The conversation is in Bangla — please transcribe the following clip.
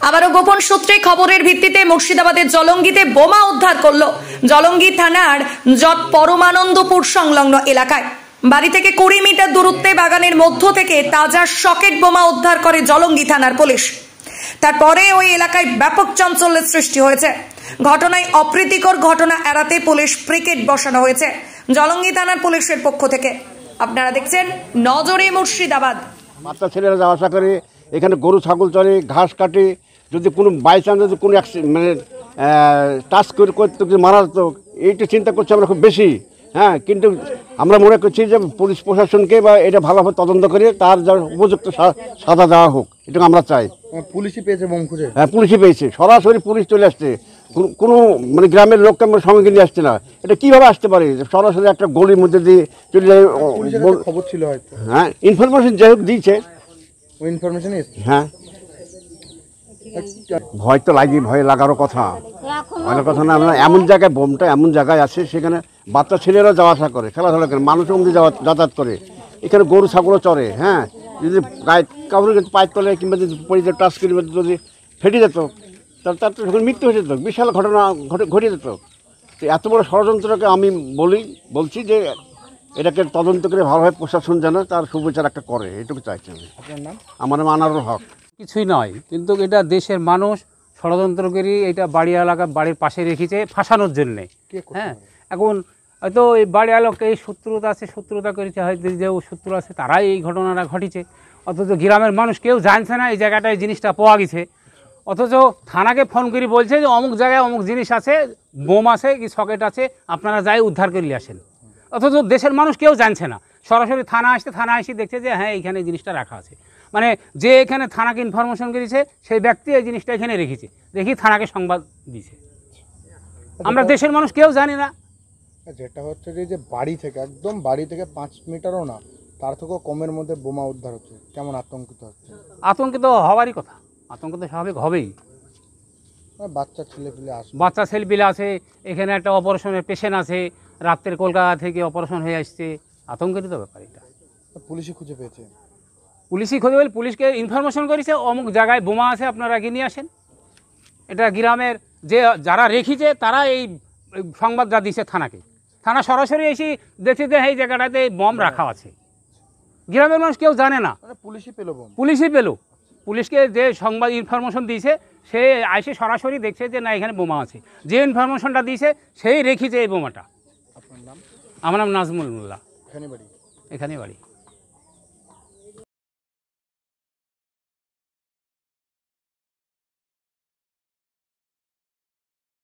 আবারও গোপন সূত্রে খবরের ভিত্তিতে মুর্শিদাবাদের জলঙ্গিতে বোমা উদ্ধার করলো জলঙ্গি থানার পরমানন্দপুর সংলগ্ন এলাকায়। বাড়ি থেকে 20 মিটার দূরত্বে বাগানের মধ্য থেকে তাজা সকেট বোমা উদ্ধার করে জলঙ্গি থানার পুলিশ। তারপরে ওই এলাকায় ব্যাপক চাঞ্চল্যের সৃষ্টি হয়েছে। ঘটনায় অপ্রীতিকর ঘটনা এড়াতে পুলিশ ব্রিগেড বসানো হয়েছে জলঙ্গি থানার পুলিশের পক্ষ থেকে। আপনারা দেখছেন নজরে মুর্শিদাবাদ। বাচ্চা ছেলেরা যাওয়া আসা করে, এখানে গরু ছাগল চড়ে, ঘাস কাটে, যদি কোনো বাই চান্স যদি কোনো মানে টাচ করে করতে মারা যেত, এইটা চিন্তা করছি আমরা খুব বেশি। হ্যাঁ, কিন্তু আমরা মনে করছি যে পুলিশ প্রশাসনকে বা এটা ভালোভাবে তদন্ত করে তার যা উপযুক্ত সাজা দেওয়া হোক, এটা আমরা চাই। পুলিশই পেয়েছে বোম খুঁজে? হ্যাঁ, পুলিশই পেয়েছে, সরাসরি পুলিশ চলে আসছে, কোনো মানে গ্রামের লোককে আমরা সঙ্গে নিয়ে আসছে না। এটা কীভাবে আসতে পারে? সরাসরি একটা গলির মধ্যে দিয়ে চলে যায়। খবর ছিল হয়তো, হ্যাঁ, ইনফরমেশন যাই হোক দিয়েছে। ওই ইনফরমেশন হ্যাঁ, ভয় তো লাগে, ভয় লাগারও কথা, ভয়ের কথা না। আমরা এমন জায়গায় বোমটা এমন জায়গায় আছে, সেখানে বাচ্চা ছেলেরা যাওয়া আসা করে, খেলাধুলা করে, মানুষের মধ্যে যাতায়াত করে, এখানে গরু ছাগলও চড়ে। হ্যাঁ, যদি কাউরে পায়ের তলে কিংবা যদি পরিচয় টাচ করি যদি ফেটে যেত, তার তো যখন মৃত্যু হয়ে যেত, বিশাল ঘটনা ঘটে যেত। তো এত বড় ষড়যন্ত্রকে আমি বলছি যে এটাকে তদন্ত করে ভালোভাবে প্রশাসন যেন তার সুবিচার একটা করে, এটুকু চাইছি আমি। আপনার নাম? আমার নাম আনারুল হক। কিছুই নয়, কিন্তু এটা দেশের মানুষ ষড়যন্ত্র করে এটা বাড়ি এলাকা বাড়ির পাশে রেখেছে ফাঁসানোর জন্যে। হ্যাঁ, এখন হয়তো এই বাড়ি এলাকা এই শত্রুতা করেছে, হয়তো যে শত্রু আছে তারাই এই ঘটনাটা ঘটেছে। অথচ গ্রামের মানুষ কেউ জানছে না এই জায়গাটায় জিনিসটা পাওয়া গেছে। অথচ থানাকে ফোন করে বলছে যে অমুক জায়গায় অমুক জিনিস আছে, বোম আছে কি সকেট আছে, আপনারা যাই উদ্ধার করে আসেন। অথচ দেশের মানুষ কেউ জানছে না। সরাসরি থানা এসে দেখছে যে হ্যাঁ এইখানে এই জিনিসটা রাখা আছে, মানে যে এখানে থানাকে ইনফরমেশন করেছে সেই ব্যক্তি এই জিনিসটা এখানে রেখেছে, দেখি থানাকে সংবাদ দিয়েছে। আমরা দেশের মানুষ কেউ জানি না। যেটা হচ্ছে যে বাড়ি থেকে একদম বাড়ি থেকে 5 মিটারও না, তার থেকেও কমের মধ্যে বোমা উদ্ধার হচ্ছে, কেমন আতঙ্কিত হচ্ছে? আতঙ্কিত হওয়ারই কথা, আতঙ্ক তো স্বাভাবিক হবেই। বাচ্চা ছেলেপিলে আছে, এখানে একটা অপারেশনের পেশেন্ট আছে, রাত্রের কলকাতা থেকে অপারেশন হয়ে আসছে, আতঙ্কিত ব্যাপার এটা। পুলিশই খুঁজে পেয়েছে? পুলিশকে ইনফরমেশন করেছে অমুক জায়গায় বোমা আছে, আপনারা এগিয়ে নিয়ে আসেন। এটা গ্রামের যারা রেখেছে তারা এই সংবাদটা দিয়েছে থানাকে। থানা সরাসরি এসে দেখছে যে এই জায়গাটাতে বম রাখা আছে। গ্রামের মানুষ কেউ জানে না, পুলিশই পেল। পুলিশকে যে সংবাদ ইনফরমেশন দিয়েছে সে এসে সরাসরি দেখছে যে না এখানে বোমা আছে, যে ইনফরমেশনটা দিয়েছে সেই রেখেছে এই বোমাটা। আপনার নাম? আমার নাম নাজমুল মোল্লা, এখানে বাড়ি? এখানে বাড়ি।